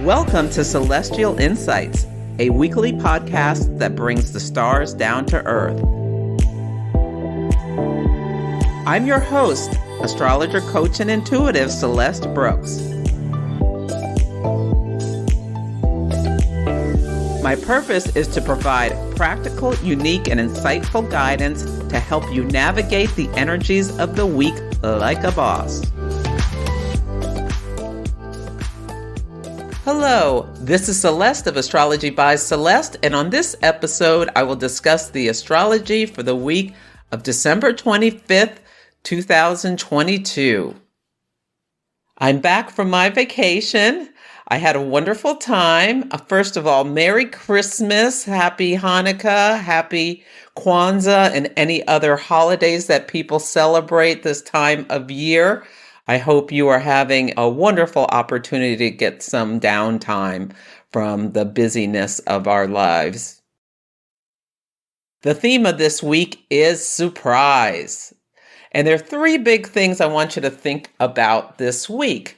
Welcome to Celestial Insights, a weekly podcast that brings the stars down to earth. I'm your host, astrologer, coach, and intuitive Celeste Brooks. My purpose is to provide practical, unique, and insightful guidance to help you navigate the energies of the week like a boss. Hello, this is Celeste of Astrology by Celeste, and on this episode, I will discuss the astrology for the week of December 25th, 2022. I'm back from my vacation. I had a wonderful time. First of all, Merry Christmas, Happy Hanukkah, Happy Kwanzaa, and any other holidays that people celebrate this time of year. I hope you are having a wonderful opportunity to get some downtime from the busyness of our lives. The theme of this week is surprise. And there are three big things I want you to think about this week.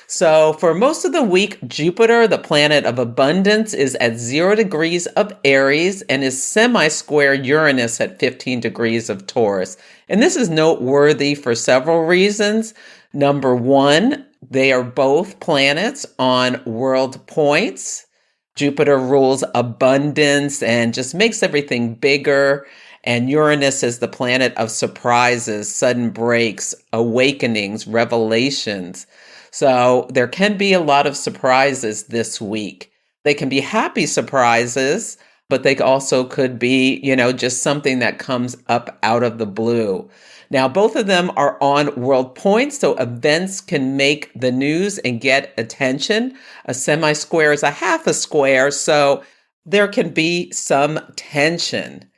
So for most of the week, Jupiter, the planet of abundance, is at 0 degrees of Aries and is semi-square Uranus at 15 degrees of Taurus. And this is noteworthy for several reasons. Number one, they are both planets on world points. Jupiter rules abundance and just makes everything bigger. And Uranus is the planet of surprises, sudden breaks, awakenings, revelations. So there can be a lot of surprises this week. They can be happy surprises, but they also could be, just something that comes up out of the blue. Now, both of them are on world points, so events can make the news and get attention. A semi-square is a half a square, so there can be some tension.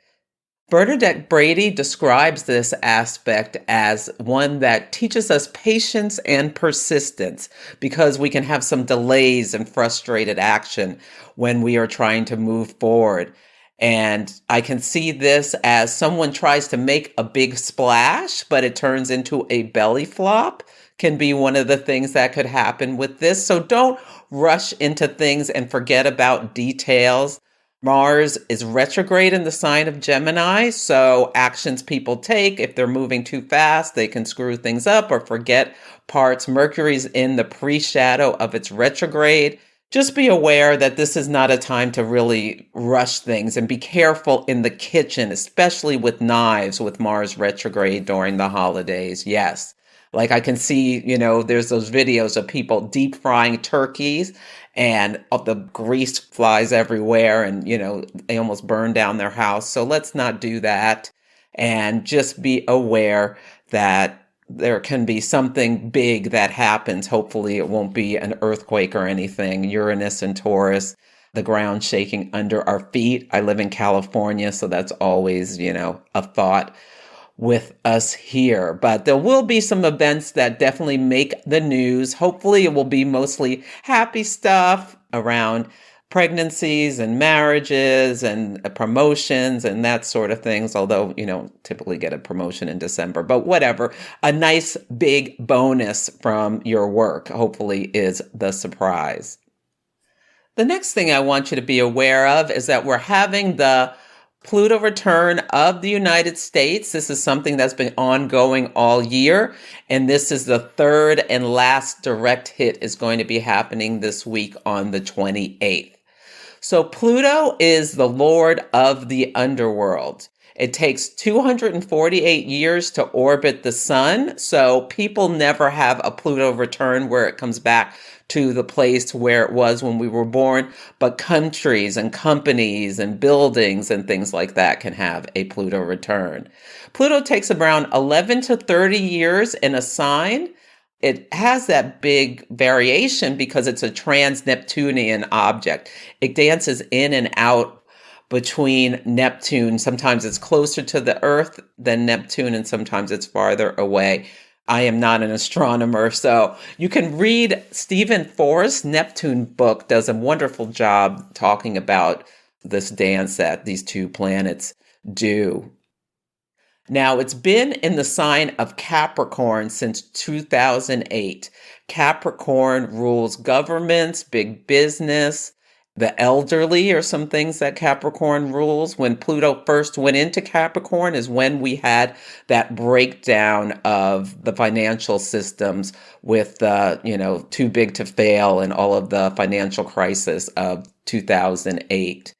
Bernadette Brady describes this aspect as one that teaches us patience and persistence because we can have some delays and frustrated action when we are trying to move forward. And I can see this as someone tries to make a big splash, but it turns into a belly flop, can be one of the things that could happen with this. So don't rush into things and forget about details. Mars is retrograde in the sign of Gemini, so actions people take, if they're moving too fast, they can screw things up or forget parts. Mercury's in the pre-shadow of its retrograde. Just be aware that this is not a time to really rush things, and be careful in the kitchen, especially with knives with Mars retrograde during the holidays. Yes. Like I can see, there's those videos of people deep frying turkeys and the grease flies everywhere and, they almost burn down their house. So let's not do that, and just be aware that there can be something big that happens. Hopefully it won't be an earthquake or anything. Uranus and Taurus, the ground shaking under our feet. I live in California, so that's always, a thought with us here. But there will be some events that definitely make the news. Hopefully it will be mostly happy stuff around pregnancies and marriages and promotions and that sort of things. Although, typically get a promotion in December, but whatever. A nice big bonus from your work, hopefully, is the surprise. The next thing I want you to be aware of is that we're having the Pluto Return of the United States. This is something that's been ongoing all year, and this is the third and last direct hit is going to be happening this week on the 28th. So Pluto is the lord of the underworld. It takes 248 years to orbit the sun, so people never have a Pluto return where it comes back to the place where it was when we were born, but countries and companies and buildings and things like that can have a Pluto return. Pluto takes around 11 to 30 years in a sign. It has that big variation because it's a trans-Neptunian object. It dances in and out between Neptune. Sometimes it's closer to the Earth than Neptune, and sometimes it's farther away. I am not an astronomer, so you can read Stephen Forrest's Neptune book, does a wonderful job talking about this dance that these two planets do. Now, it's been in the sign of Capricorn since 2008. Capricorn rules governments, big business, the elderly are some things that Capricorn rules. When Pluto first went into Capricorn is when we had that breakdown of the financial systems with too big to fail and all of the financial crisis of 2008.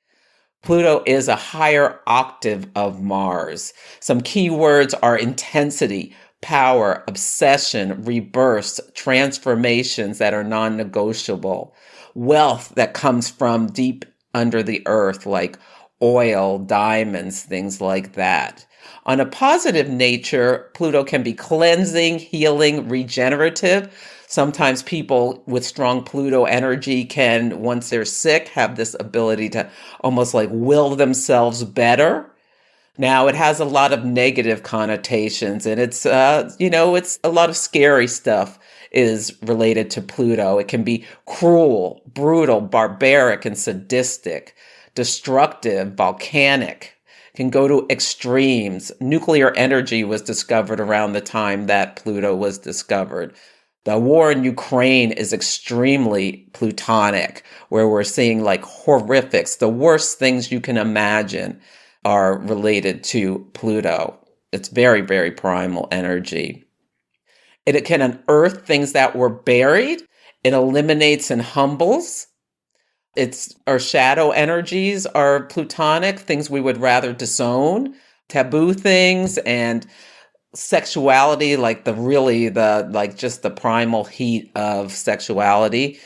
Pluto is a higher octave of Mars. Some key words are intensity, power, obsession, rebirths, transformations that are non-negotiable, wealth that comes from deep under the earth, like oil, diamonds, things like that. On a positive nature, Pluto can be cleansing, healing, regenerative. Sometimes people with strong Pluto energy can, once they're sick, have this ability to almost like will themselves better. Now, it has a lot of negative connotations, and it's a lot of scary stuff is related to Pluto. It can be cruel, brutal, barbaric, and sadistic, destructive, volcanic, can go to extremes. Nuclear energy was discovered around the time that Pluto was discovered. The war in Ukraine is extremely Plutonic, where we're seeing like horrifics, the worst things you can imagine are related to Pluto. It's very, very primal energy. It can unearth things that were buried. It eliminates and humbles. Our shadow energies are Plutonic, things we would rather disown, taboo things, and sexuality, like just the primal heat of sexuality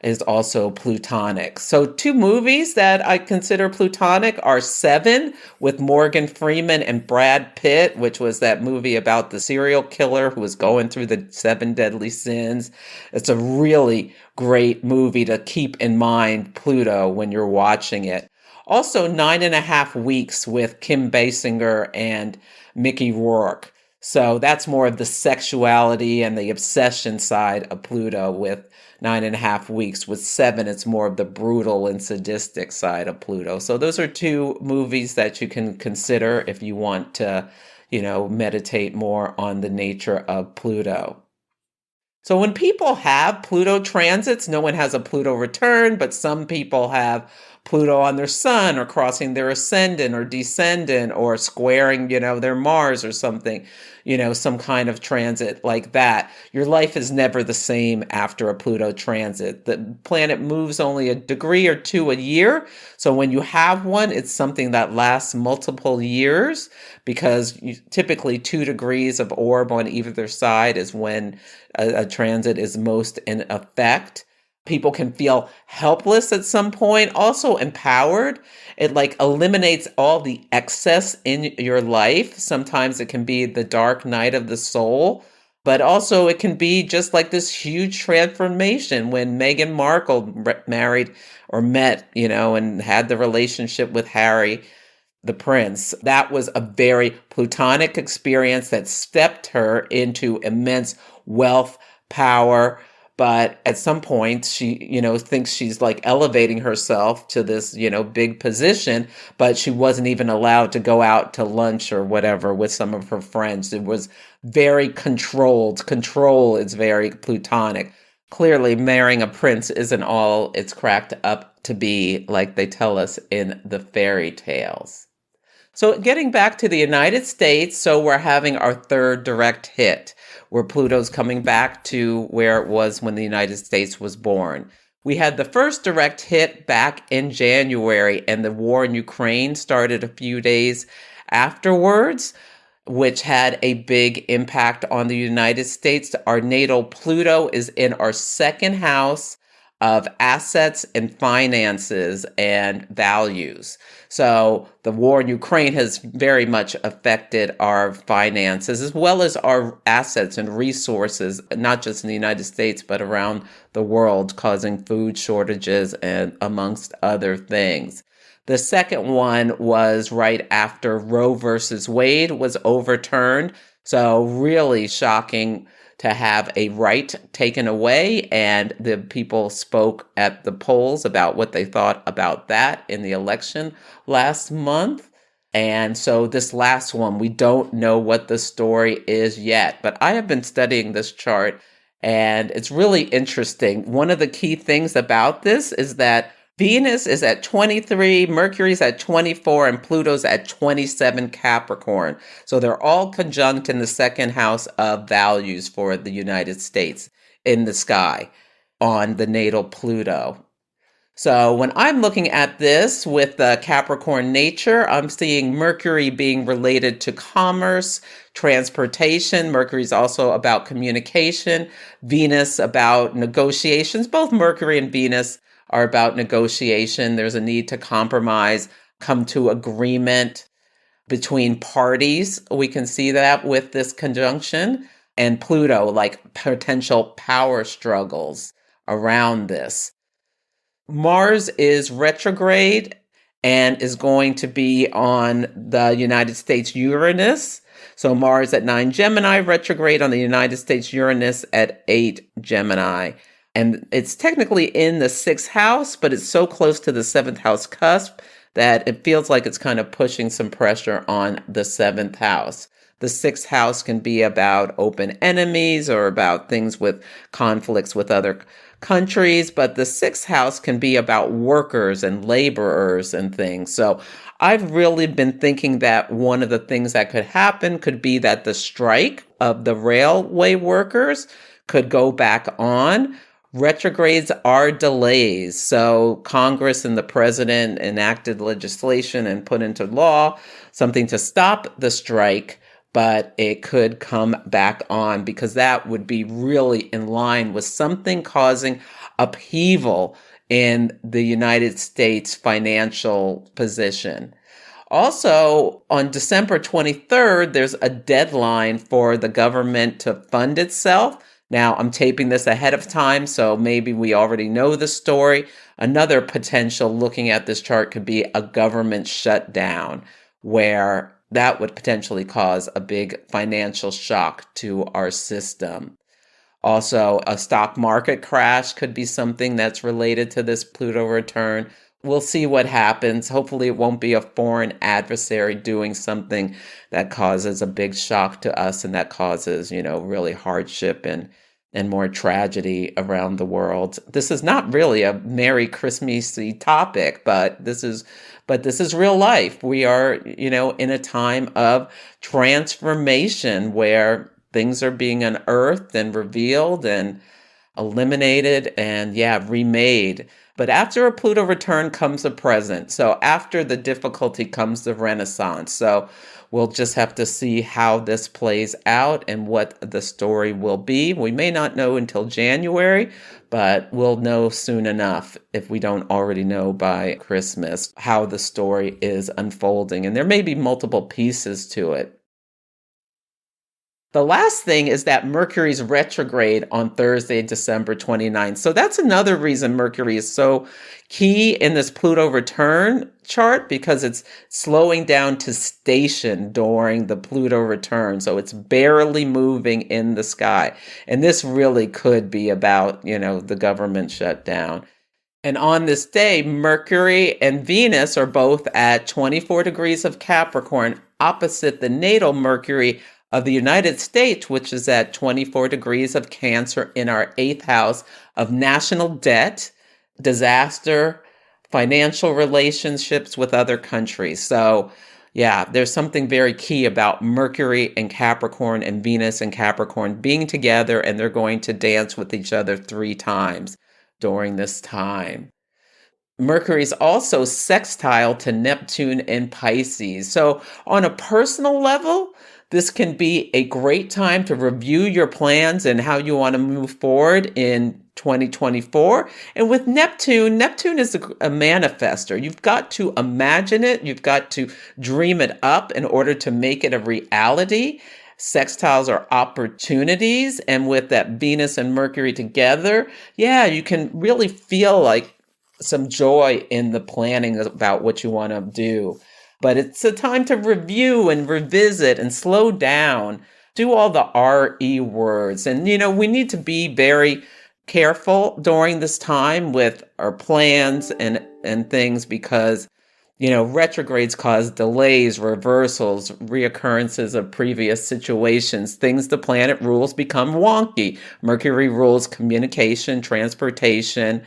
is also Plutonic. So two movies that I consider Plutonic are Seven with Morgan Freeman and Brad Pitt, which was that movie about the serial killer who was going through the seven deadly sins. It's a really great movie to keep in mind Pluto when you're watching it. Also 9.5 Weeks with Kim Basinger and Mickey Rourke. So that's more of the sexuality and the obsession side of Pluto with 9.5 Weeks. With Seven, it's more of the brutal and sadistic side of Pluto. So those are two movies that you can consider if you want to, meditate more on the nature of Pluto. So when people have Pluto transits, no one has a Pluto return, but some people have Pluto on their sun or crossing their ascendant or descendant or squaring, their Mars or something, some kind of transit like that. Your life is never the same after a Pluto transit. The planet moves only a degree or two a year. So when you have one, it's something that lasts multiple years because typically 2 degrees of orb on either side is when a transit is most in effect. People can feel helpless at some point, also empowered. It like eliminates all the excess in your life. Sometimes it can be the dark night of the soul, but also it can be just like this huge transformation when Meghan Markle married or met, and had the relationship with Harry, the prince. That was a very Plutonic experience that stepped her into immense wealth, power. But at some point, she, thinks she's like elevating herself to this, big position, but she wasn't even allowed to go out to lunch or whatever with some of her friends. It was very controlled. Control is very Plutonic. Clearly, marrying a prince isn't all it's cracked up to be, like they tell us in the fairy tales. So getting back to the United States, so we're having our third direct hit, where Pluto's coming back to where it was when the United States was born. We had the first direct hit back in January, and the war in Ukraine started a few days afterwards, which had a big impact on the United States. Our natal Pluto is in our second house of assets and finances and values. So the war in Ukraine has very much affected our finances as well as our assets and resources, not just in the United States, but around the world, causing food shortages and amongst other things. The second one was right after Roe versus Wade was overturned. So really shocking to have a right taken away, and the people spoke at the polls about what they thought about that in the election last month. And so this last one, we don't know what the story is yet, but I have been studying this chart and it's really interesting. One of the key things about this is that Venus is at 23, Mercury's at 24, and Pluto's at 27 Capricorn. So they're all conjunct in the second house of values for the United States in the sky on the natal Pluto. So when I'm looking at this with the Capricorn nature, I'm seeing Mercury being related to commerce, transportation. Mercury is also about communication. Venus about negotiations. Both Mercury and Venus are about negotiation. There's a need to compromise, come to agreement between parties. We can see that with this conjunction. And Pluto, like potential power struggles around this. Mars is retrograde and is going to be on the United States Uranus. So Mars at 9 Gemini, retrograde on the United States Uranus at 8 Gemini. And it's technically in the 6th house, but it's so close to the 7th house cusp that it feels like it's kind of pushing some pressure on the 7th house. The 6th house can be about open enemies or about things with conflicts with other countries, but the 6th house can be about workers and laborers and things. So I've really been thinking that one of the things that could happen could be that the strike of the railway workers could go back on. Retrogrades are delays. So Congress and the president enacted legislation and put into law something to stop the strike, but it could come back on because that would be really in line with something causing upheaval in the United States financial position. Also, on December 23rd, there's a deadline for the government to fund itself. Now, I'm taping this ahead of time, so maybe we already know the story. Another potential looking at this chart could be a government shutdown, where that would potentially cause a big financial shock to our system. Also, a stock market crash could be something that's related to this Pluto return. We'll see what happens. Hopefully it won't be a foreign adversary doing something that causes a big shock to us and that causes, really hardship and more tragedy around the world. This is not really a Merry Christmassy topic, but this is real life. We are, in a time of transformation where things are being unearthed and revealed and eliminated and remade. But after a Pluto return comes a present. So after the difficulty comes the renaissance. So we'll just have to see how this plays out and what the story will be. We may not know until January, but we'll know soon enough if we don't already know by Christmas how the story is unfolding. And there may be multiple pieces to it. The last thing is that Mercury's retrograde on Thursday, December 29th. So that's another reason Mercury is so key in this Pluto return chart, because it's slowing down to station during the Pluto return. So it's barely moving in the sky. And this really could be about, the government shutdown. And on this day, Mercury and Venus are both at 24 degrees of Capricorn, opposite the natal Mercury of the United States, which is at 24 degrees of Cancer in our 8th house of national debt, disaster, financial relationships with other countries. So there's something very key about Mercury and Capricorn and Venus and Capricorn being together, and they're going to dance with each other 3 times during this time. Mercury is also sextile to Neptune in Pisces. So on a personal level, this can be a great time to review your plans and how you want to move forward in 2024. And with Neptune is a manifester. You've got to imagine it. You've got to dream it up in order to make it a reality. Sextiles are opportunities. And with that Venus and Mercury together, you can really feel like some joy in the planning about what you want to do. But it's a time to review and revisit and slow down, do all the RE words. And, we need to be very careful during this time with our plans and things because, Retrogrades cause delays, reversals, reoccurrences of previous situations. Things the planet rules become wonky. Mercury rules communication, transportation,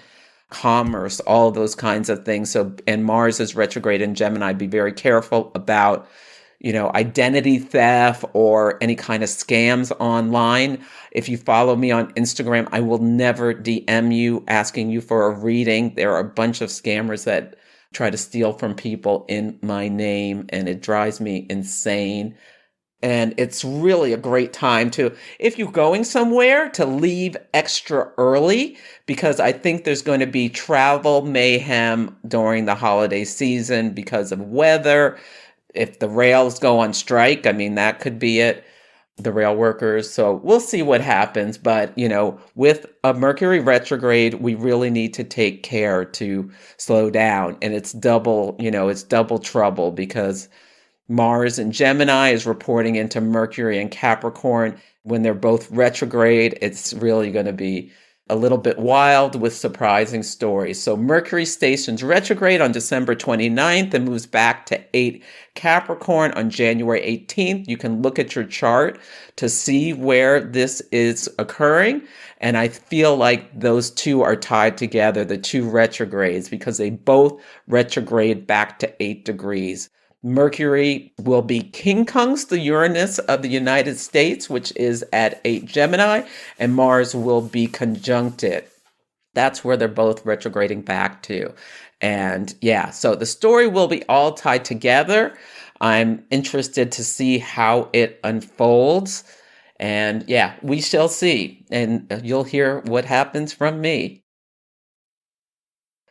commerce, all of those kinds of things. So, and Mars is retrograde in Gemini. Be very careful about, identity theft or any kind of scams online. If you follow me on Instagram, I will never DM you asking you for a reading. There are a bunch of scammers that try to steal from people in my name, and it drives me insane. And it's really a great time if you're going somewhere, to leave extra early, because I think there's going to be travel mayhem during the holiday season because of weather. If the rails go on strike, I mean, that could be it. The rail workers. So we'll see what happens. But, with a Mercury retrograde, we really need to take care to slow down. And it's double trouble, because Mars in Gemini is reporting into Mercury and Capricorn. When they're both retrograde, it's really going to be a little bit wild with surprising stories. So Mercury stations retrograde on December 29th and moves back to 8 Capricorn on January 18th. You can look at your chart to see where this is occurring. And I feel like those two are tied together, the two retrogrades, because they both retrograde back to 8 degrees. Mercury will be quincunx the Uranus of the United States, which is at 8 Gemini, and Mars will be conjunct it. That's where they're both retrograding back to. And yeah, so the story will be all tied together. I'm interested to see how it unfolds. And yeah, we shall see. And you'll hear what happens from me.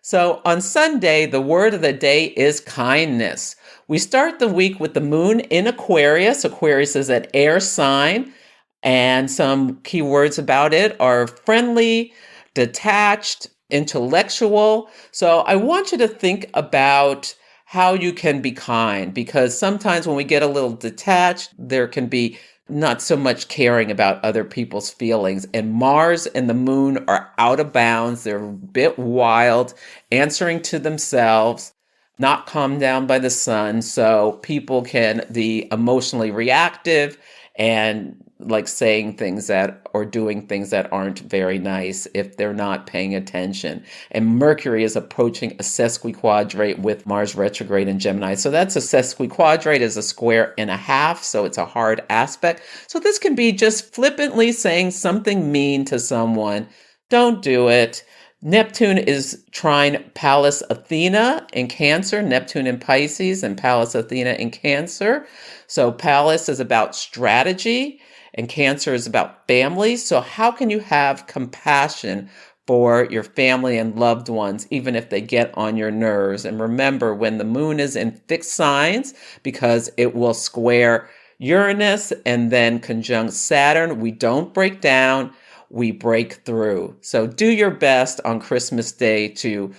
So on Sunday, the word of the day is kindness. We start the week with the moon in Aquarius. Aquarius is an air sign, and some key words about it are friendly, detached, intellectual. So I want you to think about how you can be kind, because sometimes when we get a little detached, there can be not so much caring about other people's feelings. And Mars and the moon are out of bounds. They're a bit wild, answering to themselves, not calmed down by the sun. So people can be emotionally reactive and like saying things that or doing things that aren't very nice if they're not paying attention. And Mercury is approaching a sesquiquadrate with Mars retrograde in Gemini. So that's a sesquiquadrate is a square and a half. So it's a hard aspect. So this can be just flippantly saying something mean to someone. Don't do it. Neptune is trine Pallas Athena in Cancer, Neptune in Pisces, and Pallas Athena in Cancer. So Pallas is about strategy, and Cancer is about family. So how can you have compassion for your family and loved ones, even if they get on your nerves? And remember, when the moon is in fixed signs, because it will square Uranus and then conjunct Saturn, we don't break down, we break through. So do your best on Christmas Day to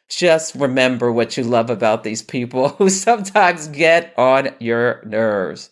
just remember what you love about these people who sometimes get on your nerves.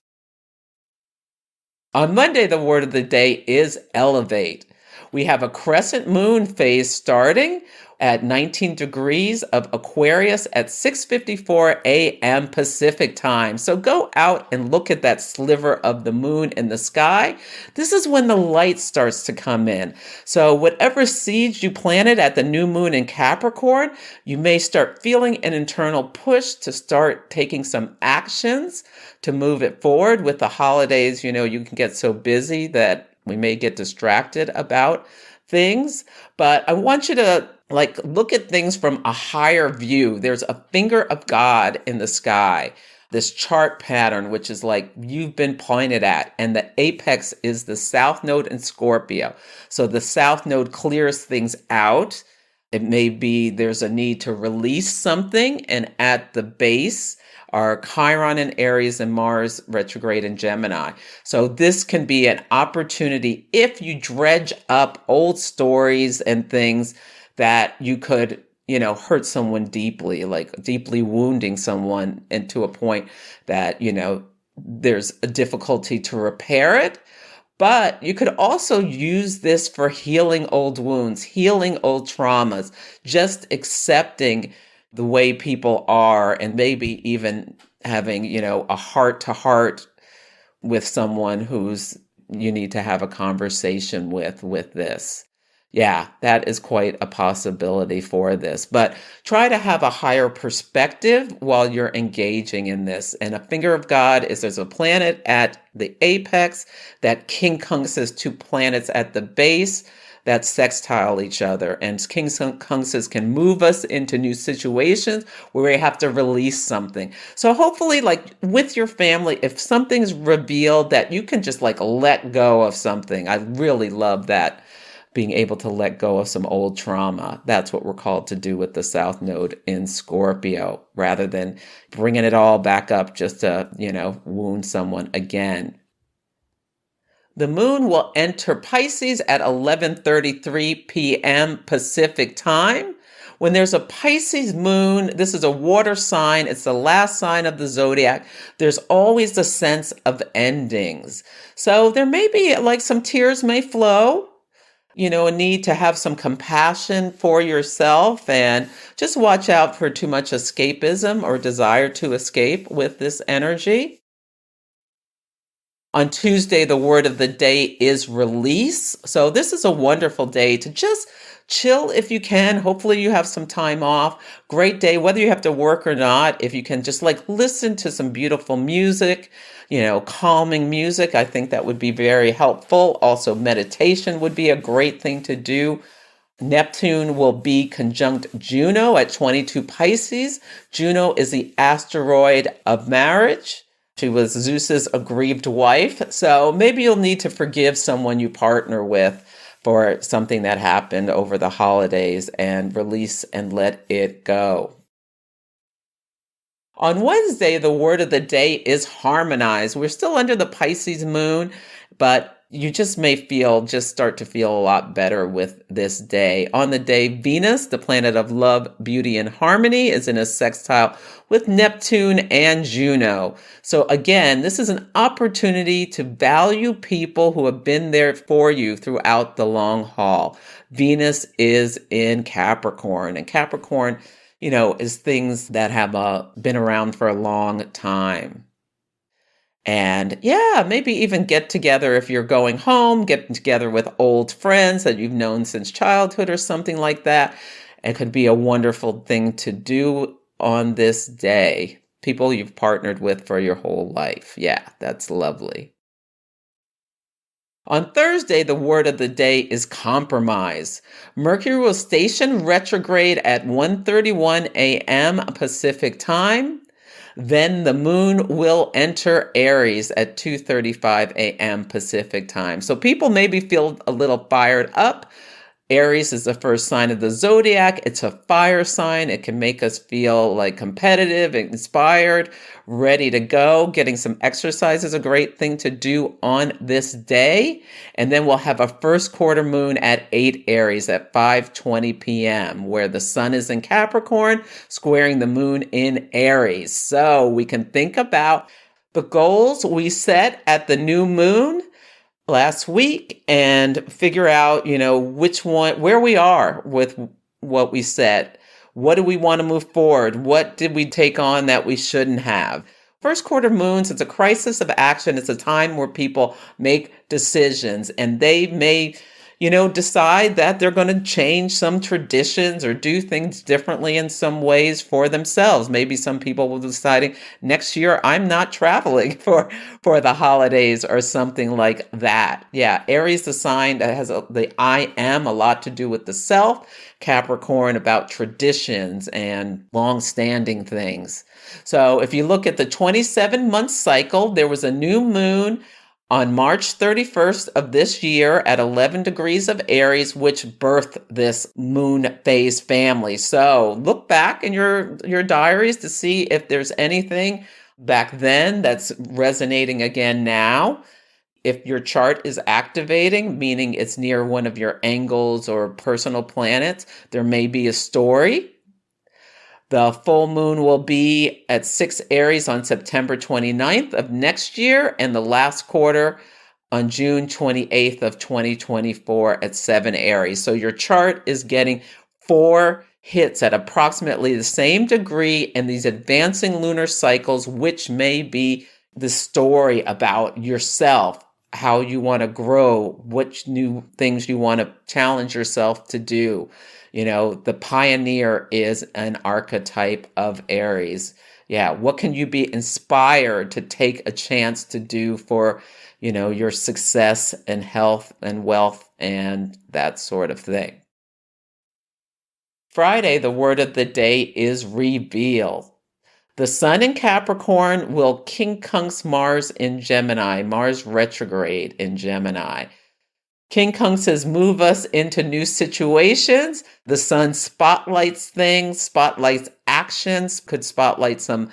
On Monday, the word of the day is elevate. We have a crescent moon phase starting at 19 degrees of Aquarius at 6:54 a.m. Pacific time. So go out and look at that sliver of the moon in the sky. This is when the light starts to come in. So whatever seeds you planted at the new moon in Capricorn, you may start feeling an internal push to start taking some actions to move it forward. With the holidays, you can get so busy that we may get distracted about things. But I want you to look at things from a higher view. There's a finger of God in the sky, this chart pattern, which is like you've been pointed at. And the apex is the South Node in Scorpio. So the South Node clears things out. It may be there's a need to release something. And at the base are Chiron in Aries and Mars retrograde in Gemini. So this can be an opportunity if you dredge up old stories and things that you could, hurt someone deeply, like deeply wounding someone, and to a point that, there's a difficulty to repair it. But you could also use this for healing old wounds, healing old traumas, just accepting the way people are, and maybe even having, a heart to heart with someone who's you need to have a conversation with this. Yeah, that is quite a possibility for this. But try to have a higher perspective while you're engaging in this. And a finger of God is there's a planet at the apex that quincunxes two planets at the base that sextile each other. And quincunxes can move us into new situations where we have to release something. So hopefully, like with your family, if something's revealed, that you can just like let go of something. I really love that, being able to let go of some old trauma. That's what we're called to do with the South Node in Scorpio, rather than bringing it all back up just to, wound someone again. The moon will enter Pisces at 11:33 p.m. Pacific time. When there's a Pisces moon, this is a water sign. It's the last sign of the zodiac. There's always a sense of endings. So there may be like some tears may flow, a need to have some compassion for yourself, and just watch out for too much escapism or desire to escape with this energy. On Tuesday, the word of the day is release. So this is a wonderful day to just chill if you can. Hopefully you have some time off. Great day, whether you have to work or not. If you can just like listen to some beautiful music, calming music, I think that would be very helpful. Also, meditation would be a great thing to do. Neptune will be conjunct Juno at 22 Pisces. Juno is the asteroid of marriage. She was Zeus's aggrieved wife. So maybe you'll need to forgive someone you partner with for something that happened over the holidays, and release and let it go. On Wednesday, the word of the day is harmonize. We're still under the Pisces moon, but you just may start to feel a lot better with this day. On the day, Venus, the planet of love, beauty, and harmony, is in a sextile with Neptune and Juno. So again, this is an opportunity to value people who have been there for you throughout the long haul. Venus is in Capricorn, and Capricorn, is things that have been around for a long time. And yeah, maybe even get together if you're going home, get together with old friends that you've known since childhood or something like that. It could be a wonderful thing to do on this day. People you've partnered with for your whole life. Yeah, that's lovely. On Thursday, the word of the day is compromise. Mercury will station retrograde at 1:31 a.m. Pacific time. Then the moon will enter Aries at 2:35 a.m. Pacific time. So people maybe feel a little fired up. Aries is the first sign of the zodiac. It's a fire sign. It can make us feel like competitive, inspired, ready to go. Getting some exercise is a great thing to do on this day. And then we'll have a first quarter moon at 8 Aries at 5:20 p.m., where the sun is in Capricorn, squaring the moon in Aries. So we can think about the goals we set at the new moon last week and figure out, which one, where we are with what we said. What do we want to move forward? What did we take on that we shouldn't have? First quarter moons, it's a crisis of action. It's a time where people make decisions, and they may, decide that they're going to change some traditions or do things differently in some ways for themselves. Maybe some people will be deciding next year, I'm not traveling for the holidays or something like that. Yeah, Aries, the sign that has the I am, a lot to do with the self. Capricorn, about traditions and long-standing things. So if you look at the 27-month cycle, there was a new moon on March 31st of this year at 11 degrees of Aries, which birthed this moon phase family. So look back in your diaries to see if there's anything back then that's resonating again now. If your chart is activating, meaning it's near one of your angles or personal planets, there may be a story. The full moon will be at 6 Aries on September 29th of next year, and the last quarter on June 28th of 2024 at 7 Aries. So your chart is getting 4 hits at approximately the same degree in these advancing lunar cycles, which may be the story about yourself, how you want to grow, which new things you want to challenge yourself to do. The pioneer is an archetype of Aries. Yeah, what can you be inspired to take a chance to do for, your success and health and wealth and that sort of thing? Friday, the word of the day is reveal. The sun in Capricorn will quincunx Mars in Gemini, Mars retrograde in Gemini. Quincunxes move us into new situations. The sun spotlights things, spotlights actions, could spotlight some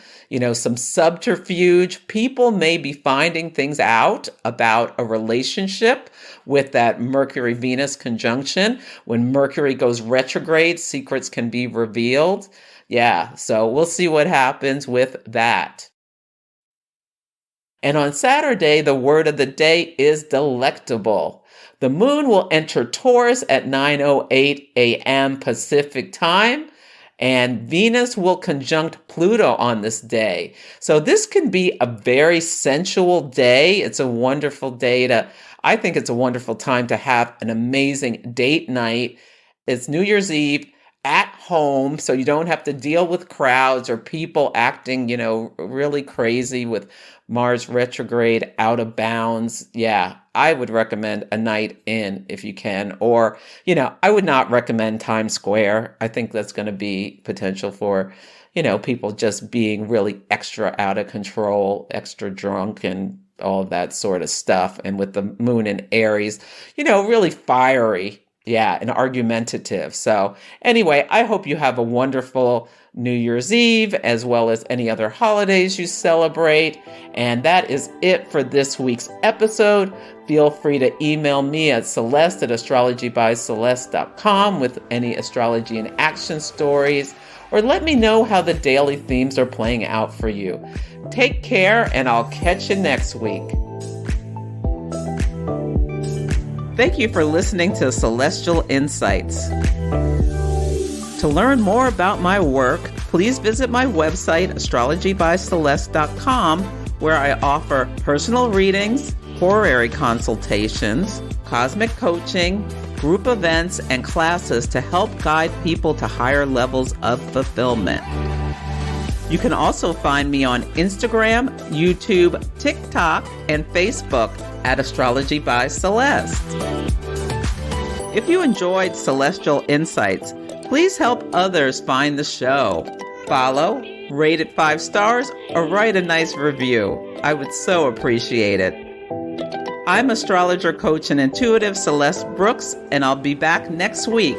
subterfuge. People may be finding things out about a relationship with that Mercury-Venus conjunction. When Mercury goes retrograde, secrets can be revealed. Yeah, so we'll see what happens with that. And on Saturday, the word of the day is delectable. The moon will enter Taurus at 9:08 a.m. Pacific time, and Venus will conjunct Pluto on this day. So this can be a very sensual day. It's a wonderful day I think it's a wonderful time to have an amazing date night. It's New Year's Eve at home, so you don't have to deal with crowds or people acting, really crazy with Mars retrograde out of bounds. Yeah, I would recommend a night in if you can. Or, I would not recommend Times Square. I think that's going to be potential for, people just being really extra out of control, extra drunk and all of that sort of stuff. And with the moon in Aries, really fiery. Yeah, and argumentative. So anyway, I hope you have a wonderful New Year's Eve as well as any other holidays you celebrate. And that is it for this week's episode. Feel free to email me at celeste@astrologybyceleste.com with any astrology and action stories, or let me know how the daily themes are playing out for you. Take care, and I'll catch you next week. Thank you for listening to Celestial Insights. To learn more about my work, please visit my website, astrologybyceleste.com, where I offer personal readings, horary consultations, cosmic coaching, group events, and classes to help guide people to higher levels of fulfillment. You can also find me on Instagram, YouTube, TikTok, and Facebook at Astrology by Celeste. If you enjoyed Celestial Insights, please help others find the show. Follow, rate it 5 stars, or write a nice review. I would so appreciate it. I'm astrologer, coach, and intuitive Celeste Brooks, and I'll be back next week.